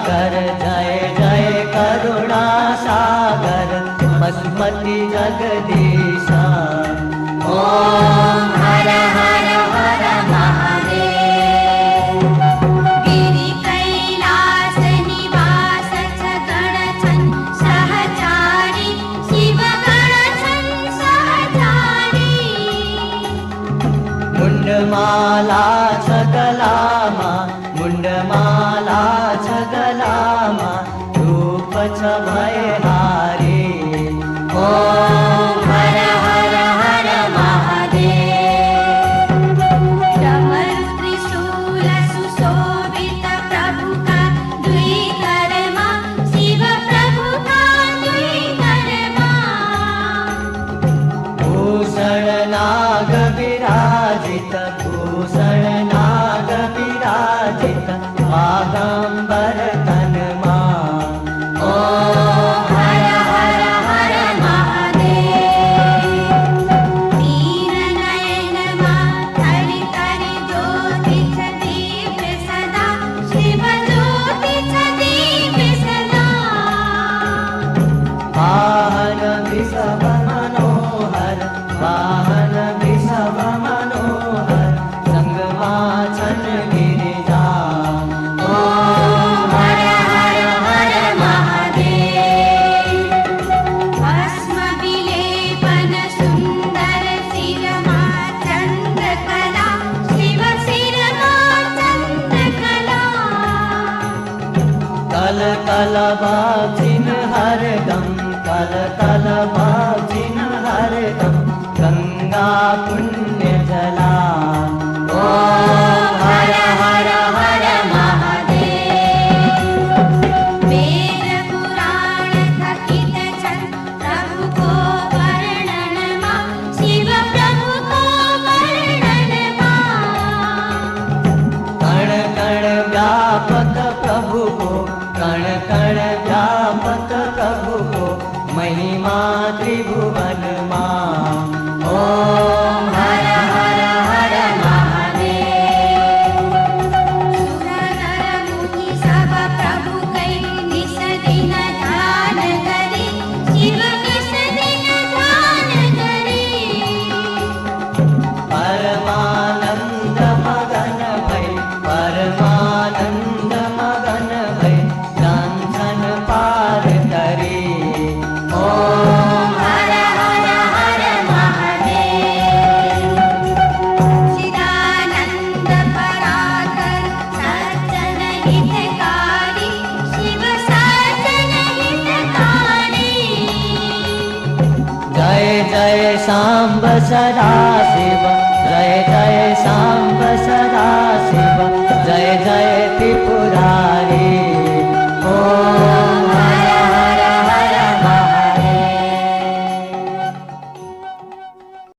सागर जय जय करुणा सागर पशुपति जगदीशा। ओम हर हर हर महादेव। गिरि कैलास निवास गण छन् सहचारी शिव गण छन् सहचारी। मुंडमाला छगलामा मुंडमाला छगलामा रूप छ भयहारी। ओम हर हर हर महादेव। डमरु त्रिशूल सुशोभित प्रभु का दुई करमा शिव प्रभु का दुई करमा। भूषण नाग विराजित भूषण नाग विराजित बागंबर तनमा। ओम हर हर हर महादेव। तीन नयन माधरि करि ज्योति छ दीप्य सदा शिव ज्योति छ दीप्य सदा। वाहन विषभ मनोहर वाहन विषभ मनोहर संगमा छन गिरिजा। ओम हर हर हर महादेव। भस्म विलेपन सुंदर शिरमा चंद्रकला शिव शिरमा चंद्रकला। कल कल भाजिन हरदम कल कल भाजिन हरदम गंगा पुण्य जला। ओम हर हर हर महादेव। वेद पुराण कथित छन् प्रभु को वर्णन मा शिव प्रभु को वर्णन मा। कण कण व्यापक प्रभु को कण कण व्यापक प्रभु को महिमा त्रिभुवन मां। ओम हर हर हर महादेव। सुर नर मुनि सब प्रभु कै निस दिन ध्यान करी शिव निस दिन ध्यान करी। परमानंद मगन भई परमानंद मगन भई लांछन पार तरी। ओम हर हर हर महादेव। चिदानंद पराकर सज्जन हितकारी शिव सज्जन हितकारी। जय जय सांब सदा शिव